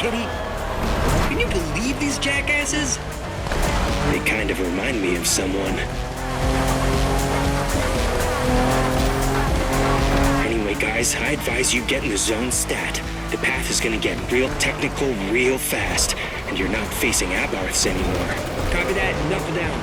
kitty. Can you believe these jackasses? They kind of remind me of someone. Anyway, guys, I advise you get in the zone stat. The path is gonna get real technical real fast, and you're not facing abarths anymore. Copy that. Knuckle down.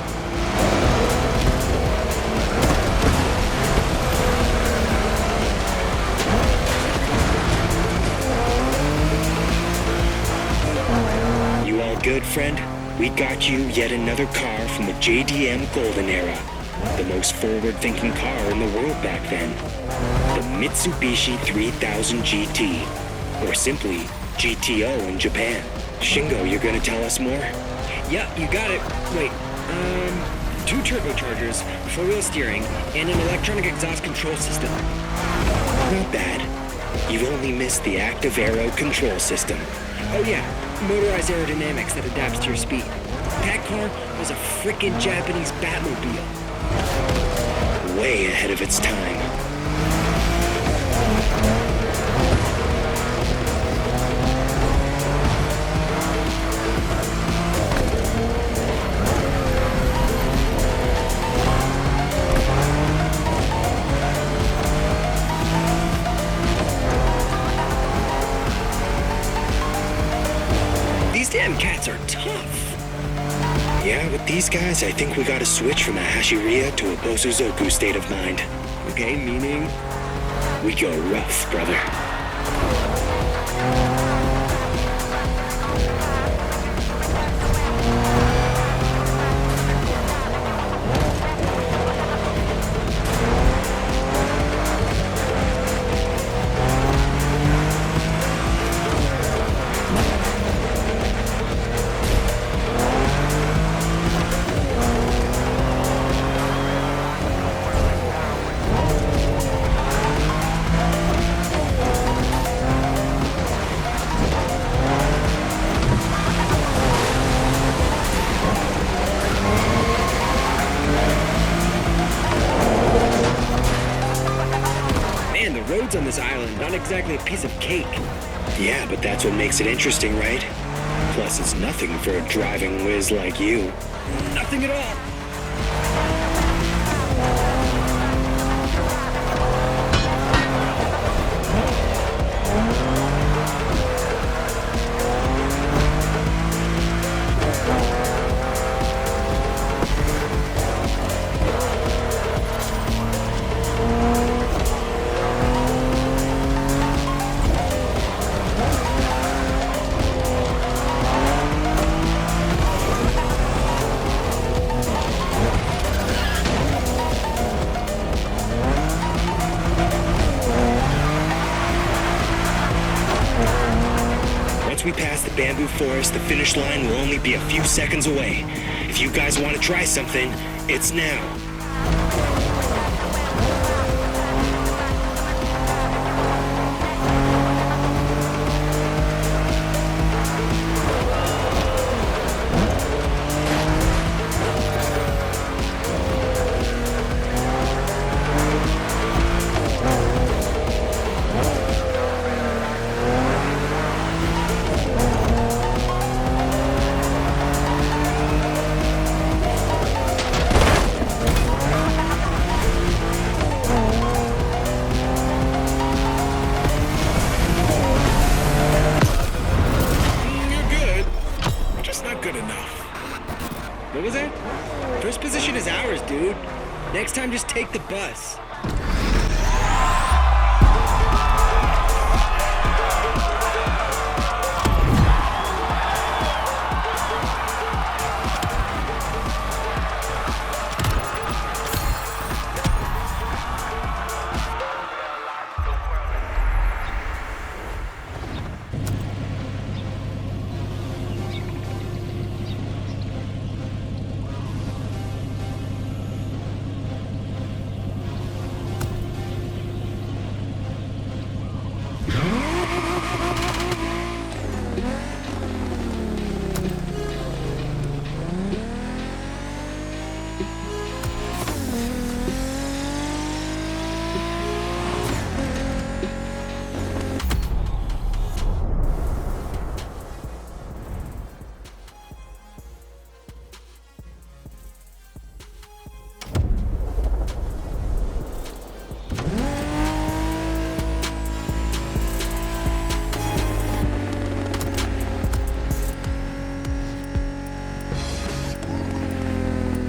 You all good, friend? We got you yet another car from the JDM Golden Era. The most forward-thinking car in the world back then. The Mitsubishi 3000 GT. Or simply, GTO in Japan. Shingo, you're gonna tell us more? Yep, you got it. Wait, 2 turbochargers, 4-wheel steering, and an electronic exhaust control system. Not bad. You've only missed the active aero control system. Oh yeah, motorized aerodynamics that adapts to your speed. That car was a frickin' Japanese Batmobile. Way ahead of its time. These damn cats are tough. Yeah, with these guys, I think we gotta switch from a Hashiriya to a Bosuzoku state of mind. Okay, meaning? We go rough, brother. Roads on this island, not exactly a piece of cake. Yeah, but that's what makes it interesting, right? Plus, it's nothing for a driving whiz like you. Nothing at all. Once we pass the bamboo forest, the finish line will only be a few seconds away. If you guys want to try something, it's now. What was that? First position is ours, dude. Next time, just take the bus.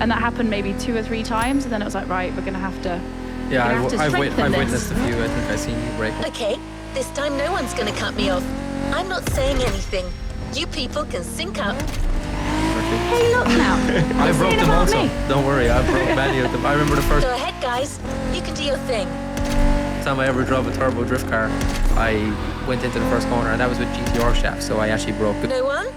And that happened maybe 2 or 3 times, and then it was like, right, we're going to have to. Yeah, I've strengthen this. witnessed a few. I think I've seen you break it. Okay, this time no one's gonna cut me off. I'm not saying anything. You people can sync up. Hey, look now. I broke them about also. me. Don't worry, I broke many of them. I remember the first Go ahead, guys. You can do your thing. time I ever drove a turbo drift car, I went into the first corner, and that was with GTR shafts, so I actually broke No one?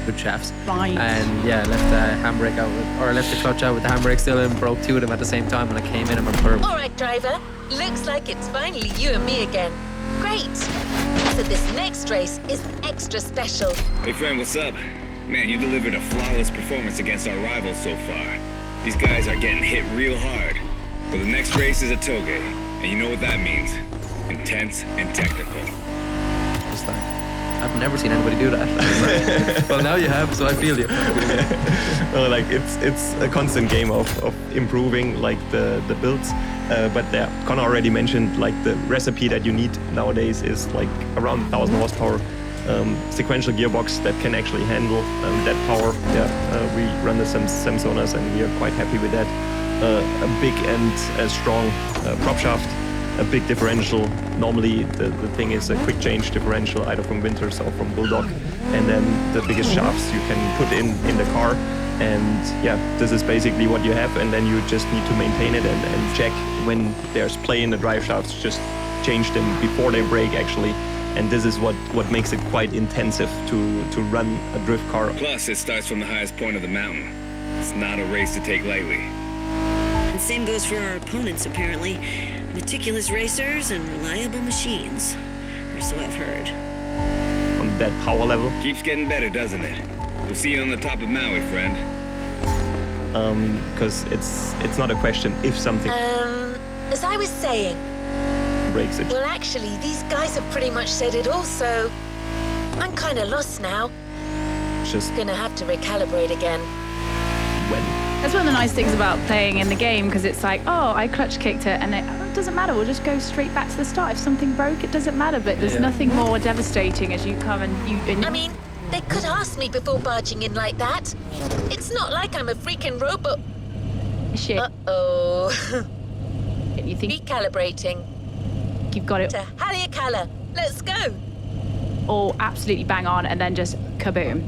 good shafts. Right. And yeah, left the handbrake out I left the clutch out with the handbrake still in, broke 2 of them at the same time when I came in and my curb. All right, driver. Looks like it's finally you and me again. Great. So this next race is extra special. Hey friend, what's up? Man, you delivered a flawless performance against our rivals so far. These guys are getting hit real hard. But the next race is a toge, and you know what that means. Intense and technical. Just like, I've never seen anybody do that. Well, now you have, so I feel you. No, like it's a constant game of improving like the builds. But yeah, Connor already mentioned like the recipe that you need nowadays is like around 1,000 horsepower. Sequential gearbox that can actually handle that power. Yeah, we run the Samsonas and we are quite happy with that. A big and a strong prop shaft, a big differential. Normally the thing is a quick change differential either from Winters or from Bulldog, and then the biggest shafts you can put in the car. And yeah, this is basically what you have, and then you just need to maintain it and check when there's play in the drive shafts, just change them before they break actually. And this is what makes it quite intensive to run a drift car. Plus, it starts from the highest point of the mountain. It's not a race to take lightly. And same goes for our opponents, apparently. Meticulous racers and reliable machines. Or so I've heard. On that power level. Keeps getting better, doesn't it? We'll see you on the top of Maui, friend. Because it's not a question if something As I was saying, breaks it. well, actually, these guys have pretty much said it all, so I'm kind of lost now. Just Gonna have to recalibrate again. when. That's one of the nice things about playing in the game, because it's like, oh, I clutch kicked it, and it doesn't matter. We'll just go straight back to the start. If something broke, it doesn't matter. But there's nothing more devastating as you come and I mean, they could ask me before barging in like that. It's not like I'm a freaking robot. shit. Uh-oh. And you think Recalibrating you've got it to Haleakala. Let's go. all absolutely bang on, and then just kaboom.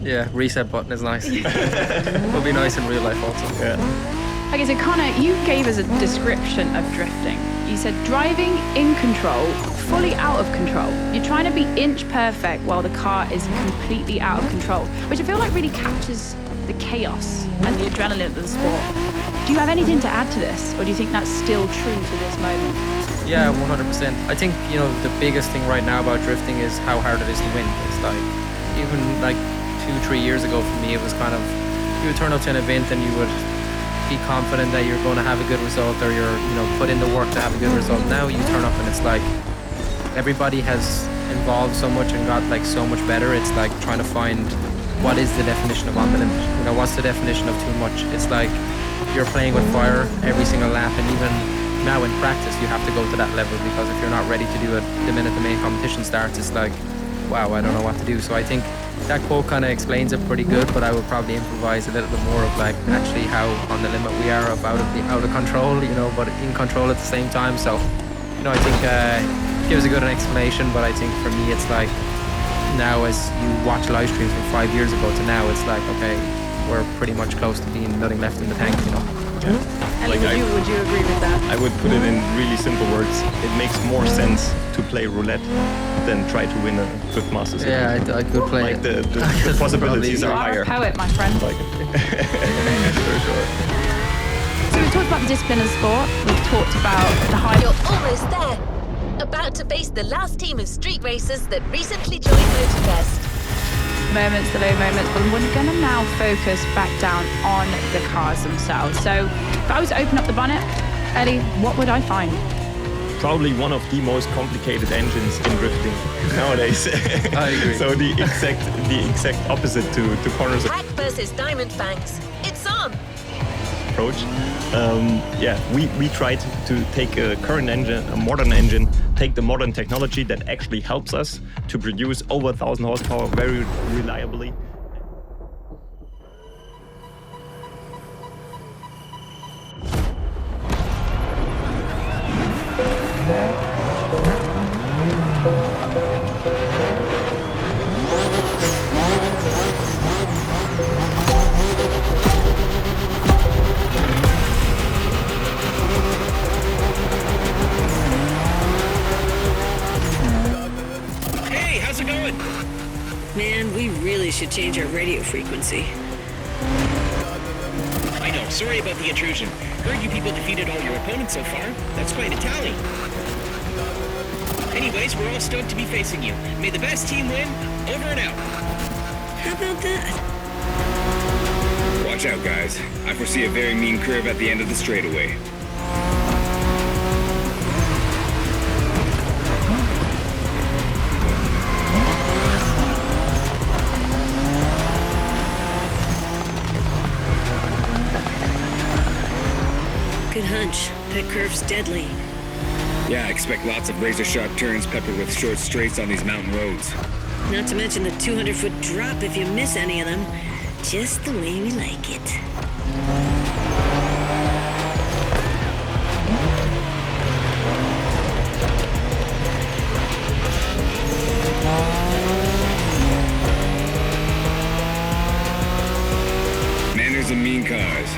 Yeah, reset button is nice. Would be nice in real life also. Yeah. Okay, so Connor, you gave us a description of drifting. You said driving in control, fully out of control. You're trying to be inch perfect while the car is completely out of control, which I feel like really captures the chaos and the adrenaline of the sport. Do you have anything to add to this, or do you think that's still true to this moment? Yeah, 100%. I think, the biggest thing right now about drifting is how hard it is to win. It's like, even like 2-3 years ago for me, it was kind of, you would turn up to an event and you would be confident that you're going to have a good result, or you're, put in the work to have a good result. Now you turn up and it's like, everybody has evolved so much and got like so much better. It's like trying to find what is the definition of on the limit. What's the definition of too much? It's like you're playing with fire every single lap, and even now in practice you have to go to that level, because if you're not ready to do it the minute the main competition starts, it's like, wow, I don't know what to do. So I think that quote kind of explains it pretty good, but I would probably improvise a little bit more of like actually how on the limit we are, of out of control, but in control at the same time. So I think it gives a good explanation, but I think for me it's like, now as you watch live streams from 5 years ago to now, it's like, okay, we're pretty much close to being nothing left in the tank. Yeah. Ellie, would you agree with that? I would put it in really simple words. It makes more sense to play roulette than try to win a Drift Masters. Yeah, I could play. Like the possibilities You are are higher. a poet, my friend. Like for sure. So we've talked about the discipline of sport. We've talked about the high. You're almost there. About to face the last team of street racers that recently joined MOTORFEST. Moments, the low moments, but we're going to now focus back down on the cars themselves. So if I was to open up the bonnet, Ellie, what would I find? Probably one of the most complicated engines in drifting nowadays. I agree. So the exact opposite to Connor's Pack versus Diamond Fangs. It's on. approach. We tried to take a current engine, a modern engine, take the modern technology that actually helps us to produce over 1,000 horsepower very reliably. Man, we really should change our radio frequency. I know, sorry about the intrusion. Heard you people defeated all your opponents so far. That's quite a tally. Anyways, we're all stoked to be facing you. May the best team win. Over and out. How about that? Watch out, guys. I foresee a very mean curve at the end of the straightaway. Good hunch. That curve's deadly. Yeah, I expect lots of razor-sharp turns peppered with short straights on these mountain roads. Not to mention the 200-foot drop if you miss any of them. Just the way we like it. Manners and mean cars.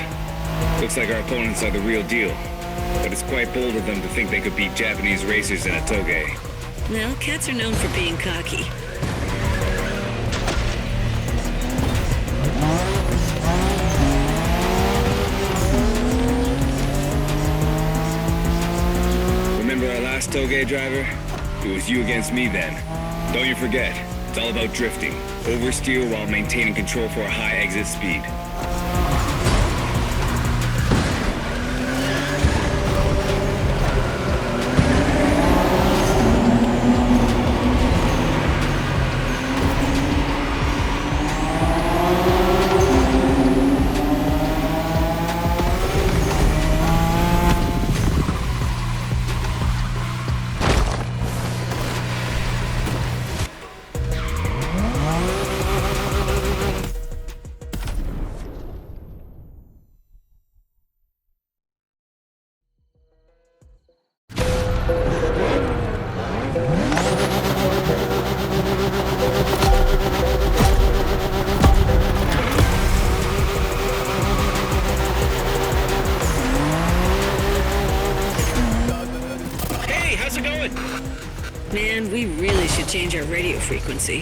Looks like our opponents are the real deal. But it's quite bold of them to think they could beat Japanese racers in a toge. Well, cats are known for being cocky. Remember our last toge driver? It was you against me then. Don't you forget, it's all about drifting. Oversteer while maintaining control for a high exit speed. Man, we really should change our radio frequency.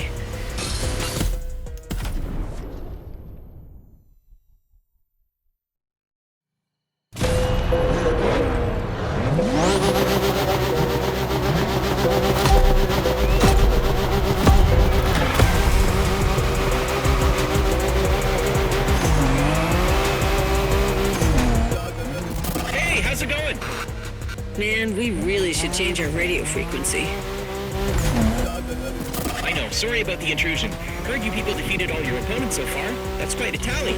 Hey, how's it going? Man, we really should change our radio frequency. I know, sorry about the intrusion. Heard you people defeated all your opponents so far. That's quite a tally.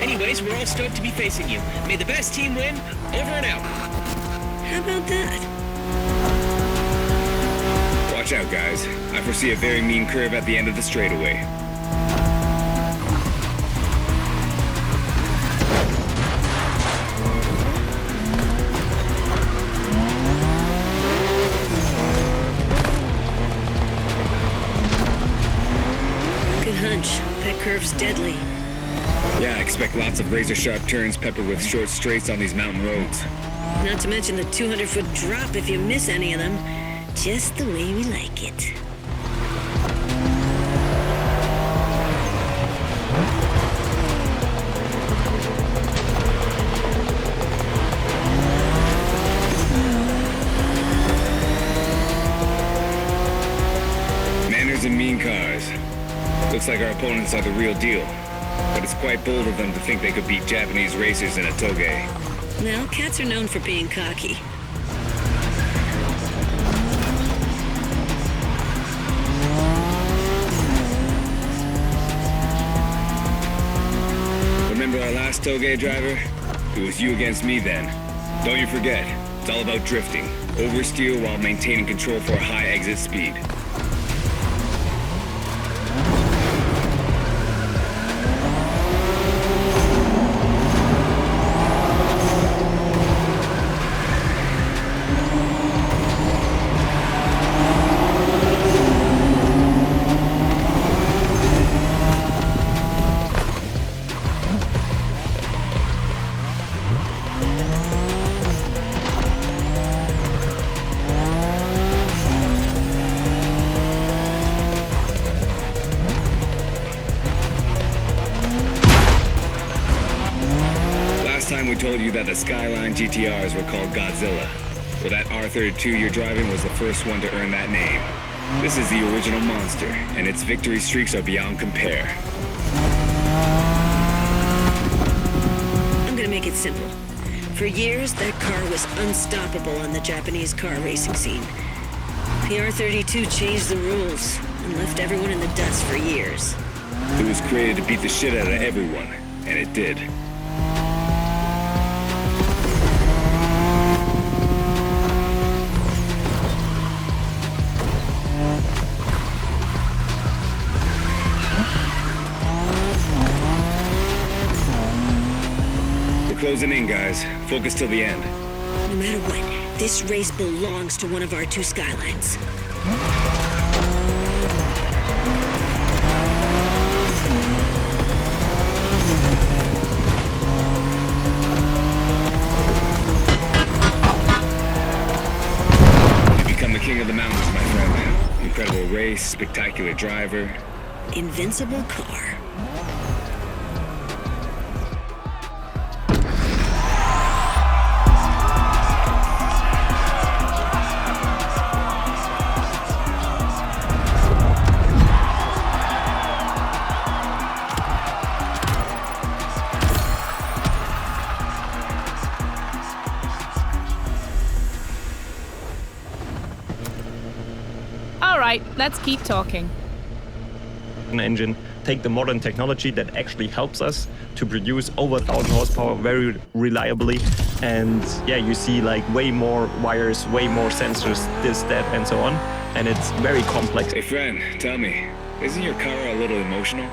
Anyways, we're all stoked to be facing you. May the best team win. Over and out. How about that? Watch out, guys. I foresee a very mean curve at the end of the straightaway. Good hunch. That curve's deadly. Yeah, I expect lots of razor-sharp turns peppered with short straights on these mountain roads. Not to mention the 200-foot drop if you miss any of them. Just the way we like it. Manners and mean cars. Looks like our opponents are the real deal. But it's quite bold of them to think they could beat Japanese racers in a toge. Well, cats are known for being cocky. Remember our last toge driver? It was you against me then. Don't you forget, it's all about drifting. Oversteer while maintaining control for a high exit speed. told you that the Skyline GTRs were called Godzilla. Well, that R32 you're driving was the first one to earn that name. This is the original monster, and its victory streaks are beyond compare. I'm gonna make it simple. For years, that car was unstoppable on the Japanese car racing scene. The R32 changed the rules and left everyone in the dust for years. It was created to beat the shit out of everyone, and it did. We're closing in, guys. Focus till the end. No matter what, this race belongs to one of our two Skylines. You become the king of the mountains, my friend. Incredible race, spectacular driver. Invincible car. All right, let's keep talking. An engine, take the modern technology that actually helps us to produce over 1,000 horsepower very reliably. And yeah, you see like way more wires, way more sensors, this, that, and so on. And it's very complex. Hey, friend, tell me, isn't your car a little emotional?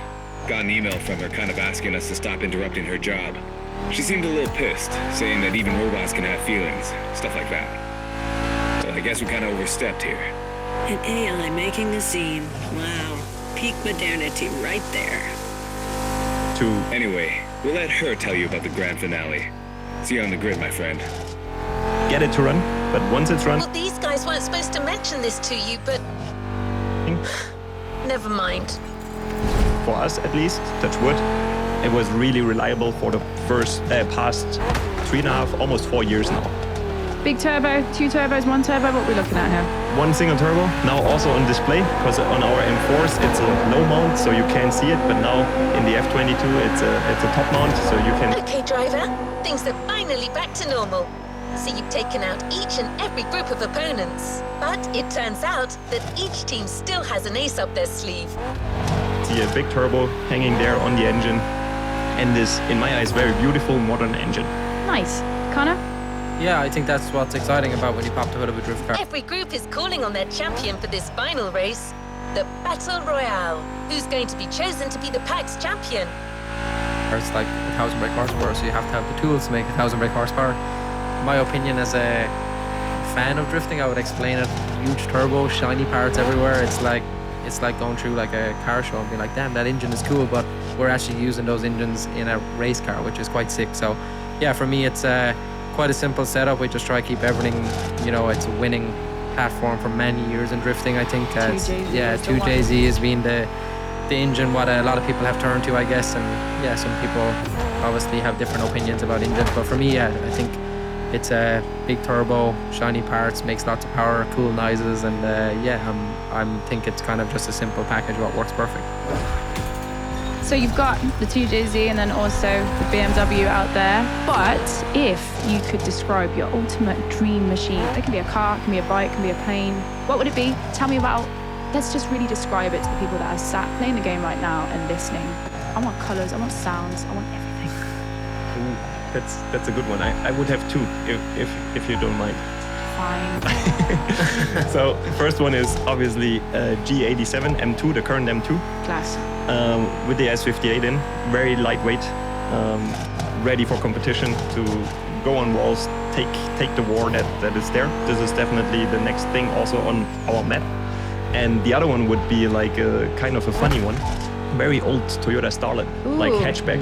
Got an email from her kind of asking us to stop interrupting her job. She seemed a little pissed, saying that even robots can have feelings, stuff like that. So I guess we kind of overstepped here. An AI making the scene. Wow. Peak modernity right there. Anyway, we'll let her tell you about the grand finale. See you on the grid, my friend. Get it to run, but once it's run, Well, these guys weren't supposed to mention this to you, but never mind. for us at least, touch wood, it was really reliable for the past 3.5, almost 4 years now. Big turbo, 2 turbos, 1 turbo, what are we looking at here? One single turbo, now also on display, because on our M4s it's a low mount, so you can't see it, but now in the F22 it's a top mount, so you can... Okay, driver. Things are finally back to normal. So you've taken out each and every group of opponents. But it turns out that each team still has an ace up their sleeve. See a big turbo hanging there on the engine, and this, in my eyes, very beautiful modern engine. Nice. Connor? Yeah, I think that's what's exciting about when you pop the hood of a drift car. Every group is calling on their champion for this final race, the Battle Royale. Who's going to be chosen to be the PAX champion? It's like 1,000 brake horsepower, so you have to have the tools to make 1,000 brake horsepower. In my opinion, as a fan of drifting, I would explain it. Huge turbo, shiny parts everywhere. It's like going through like a car show and being like, damn, that engine is cool, but we're actually using those engines in a race car, which is quite sick. So yeah, for me, it's quite a simple setup. We just try to keep everything, it's a winning platform for many years in drifting. I think 2JZ has been the engine what a lot of people have turned to, I guess. And yeah, some people obviously have different opinions about engines, but for me, I think it's a big turbo, shiny parts, makes lots of power, cool noises, and I think it's kind of just a simple package what works perfect. So you've got the 2JZ and then also the BMW out there. But if you could describe your ultimate dream machine, it can be a car, it can be a bike, it can be a plane, what would it be? Tell me about, let's just really describe it to the people that are sat playing the game right now and listening. I want colors, I want sounds, I want everything. Ooh, that's a good one. I would have two, if you don't mind. Fine. So first one is obviously G87 M2, the current M2. Class. With the S58 in, very lightweight, ready for competition to go on walls, take the war that is there. This is definitely the next thing also on our map. And the other one would be like a kind of a funny one, very old Toyota Starlet, like hatchback,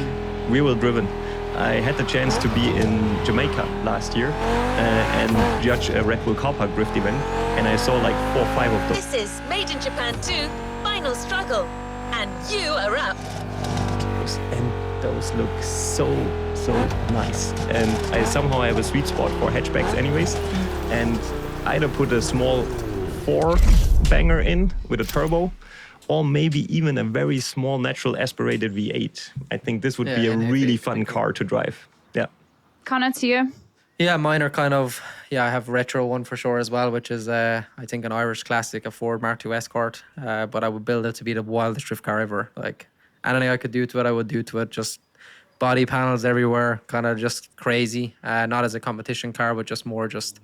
rear-wheel driven. I had the chance to be in Jamaica last year and judge a Red Bull Car Park drift event, and I saw like 4 or 5 of those. This is Made in Japan 2, Final Struggle. And you are up. And those look so nice. And I somehow have a sweet spot for hatchbacks anyways. And either put a small 4-banger in with a turbo, or maybe even a very small natural aspirated V8. I think this would be a really fun car to drive. Yeah. Connor, to you? Yeah, mine are kind of, I have retro one for sure as well, which is, I think, an Irish classic, a Ford Mark II Escort. But I would build it to be the wildest drift car ever. Like, anything I could do to it, I would do to it. Just body panels everywhere, kind of just crazy. Not as a competition car, but just more just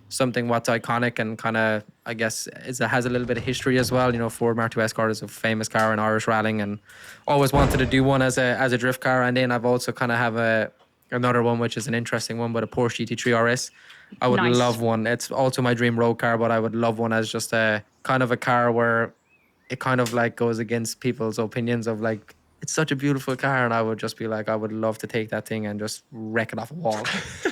something what's iconic and kind of, I guess, it has a little bit of history as well. You know, Ford Mark II Escort is a famous car in Irish rallying, and always wanted to do one as a drift car. And then I've also kind of have another one, which is an interesting one, but a Porsche GT3 RS. I would love one. It's also my dream road car, but I would love one as just a kind of a car where it kind of like goes against people's opinions of like, it's such a beautiful car, and I would just be like, I would love to take that thing and just wreck it off a wall,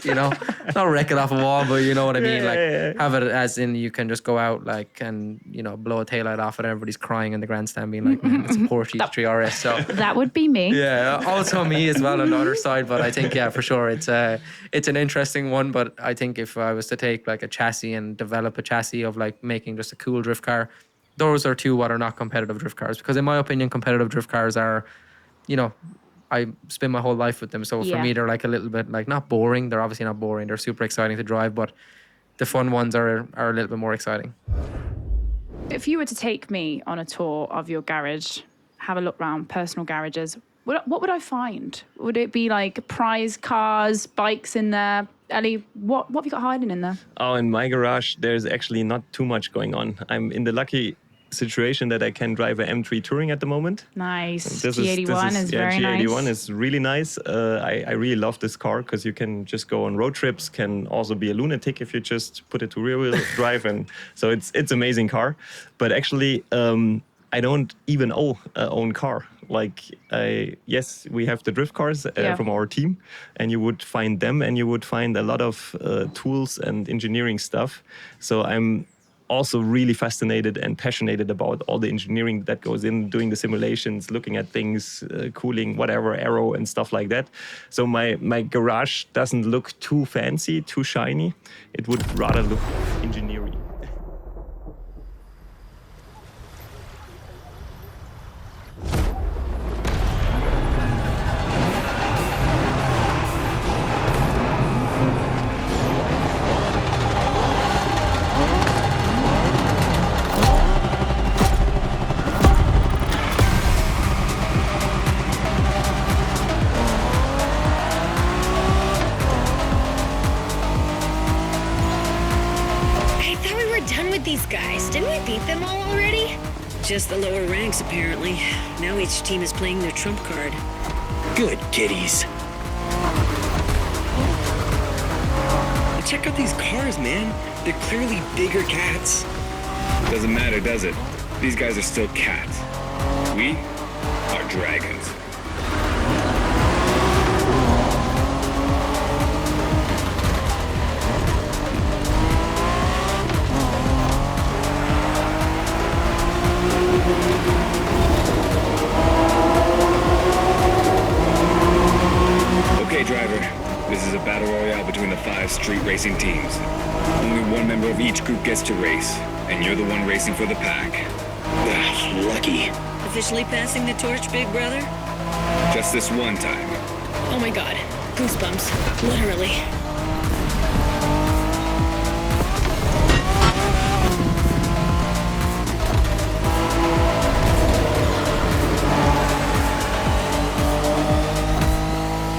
you know? Not wreck it off a wall, but you know what I mean? Have it as in you can just go out like and, you know, blow a taillight off it and everybody's crying in the grandstand being like, man, it's a Porsche GT3 RS. So that would be me. Yeah, also me as well on the other side, but I think, for sure, it's an interesting one. But I think if I was to take like a chassis and develop a chassis of like making just a cool drift car, those are two what are not competitive drift cars. Because in my opinion, competitive drift cars are, you know, I spend my whole life with them. So for me, they're like a little bit like not boring. They're obviously not boring. They're super exciting to drive, but the fun ones are a little bit more exciting. If you were to take me on a tour of your garage, have a look around personal garages, what would I find? Would it be like prize cars, bikes in there? Ellie, what have you got hiding in there? Oh, in my garage, there's actually not too much going on. I'm in the lucky situation that I can drive a M3 Touring at the moment. Nice. G81 is very nice. G81 is really nice. I really love this car because you can just go on road trips, can also be a lunatic if you just put it to rear wheel drive. And so it's amazing car. But actually, I don't even own car. Like, yes, we have the drift cars from our team, and you would find them, and you would find a lot of tools and engineering stuff. So I'm also really fascinated and passionate about all the engineering that goes in doing the simulations, looking at things, cooling, whatever, aero and stuff like that. So my garage doesn't look too fancy, too shiny. It would rather look engineering. These guys, didn't we beat them all already? Just the lower ranks, apparently. Now each team is playing their trump card. Good kitties. Check out these cars, man. They're clearly bigger cats. Doesn't matter, does it? These guys are still cats. We are dragons. Okay, driver. This is a battle royale between the 5 street racing teams. Only one member of each group gets to race, and you're the one racing for the pack. Lucky. Officially passing the torch, big brother? Just this one time. Oh my god. Goosebumps. Literally.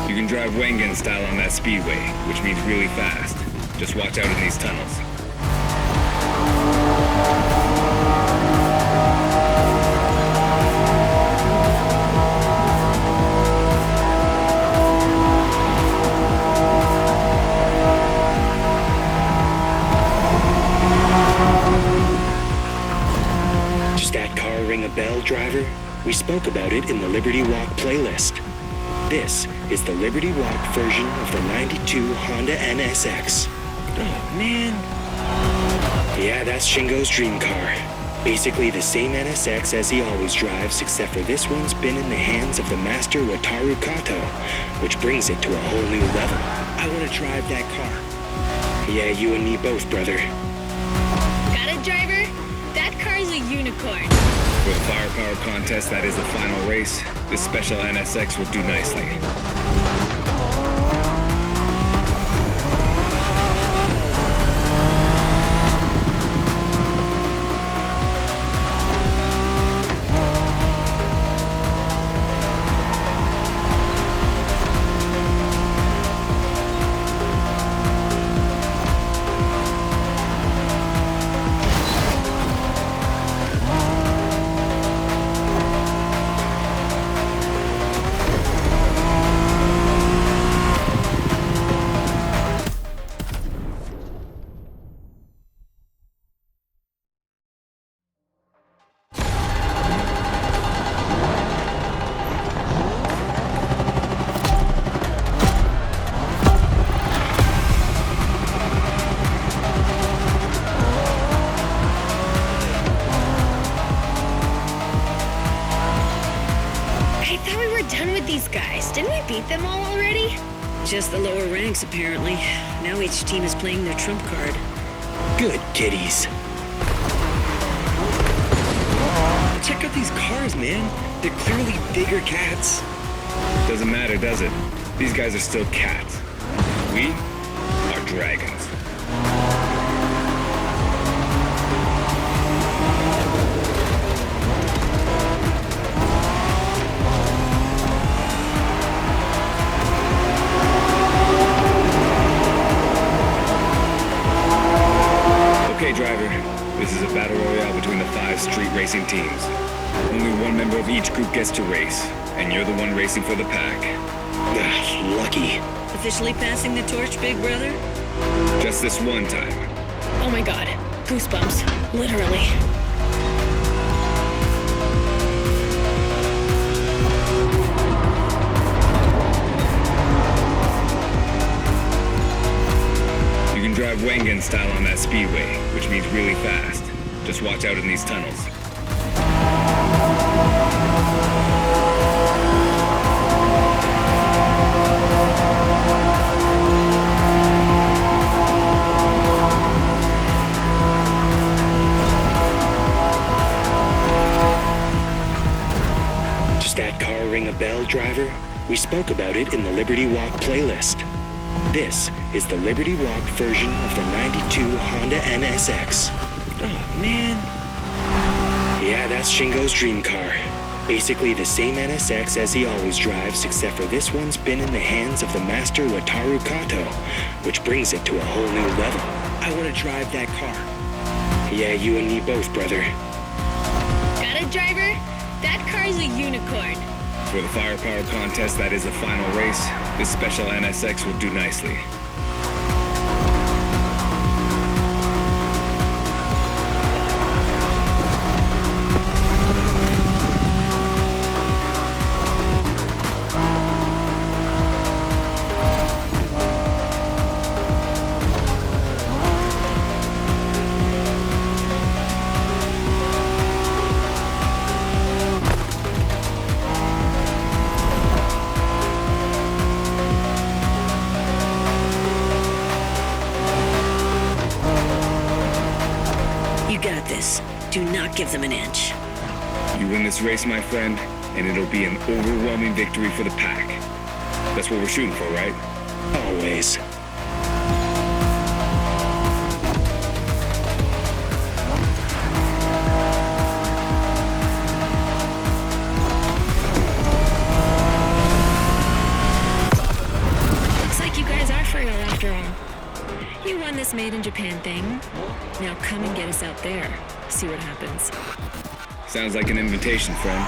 You can drive Wengen style on that speedway, which means really fast. Just watch out in these tunnels. Does that car ring a bell, driver? We spoke about it in the Liberty Walk playlist. This is the Liberty Walk version of the 92 Honda NSX. Oh, man. Yeah, that's Shingo's dream car. Basically the same NSX as he always drives, except for this one's been in the hands of the master Wataru Kato, which brings it to a whole new level. I want to drive that car. Yeah, you and me both, brother. Got it, driver? That car's a unicorn. For the firepower contest that is the final race, this special NSX will do nicely. Didn't we beat them all already? Just the lower ranks, apparently. Now each team is playing their trump card. Good kitties. Check out these cars, man. They're clearly bigger cats. Doesn't matter, does it? These guys are still cats. We are dragons. Okay, driver. This is a battle royale between the 5 street racing teams. Only one member of each group gets to race, and you're the one racing for the pack. Lucky. Officially passing the torch, big brother? Just this one time. Oh my god. Goosebumps. Literally. You can drive Wengen style on that speedway, which means really fast. Just watch out in these tunnels. Does that car ring a bell, driver? We spoke about it in the Liberty Walk playlist. This is the Liberty Walk version of the 92 Honda NSX. Oh, man. Yeah, that's Shingo's dream car. Basically the same NSX as he always drives, except for this one's been in the hands of the master Wataru Kato, which brings it to a whole new level. I want to drive that car. Yeah, you and me both, brother. Got it, driver? That car's a unicorn. For the firepower contest that is the final race, this special NSX will do nicely. Do not give them an inch. You win this race, my friend, and it'll be an overwhelming victory for the pack. That's what we're shooting for, right? Always. Looks like you guys are for real after all. You won this Made in Japan thing. Now come and get us out there. See what happens. Sounds like an invitation, friend.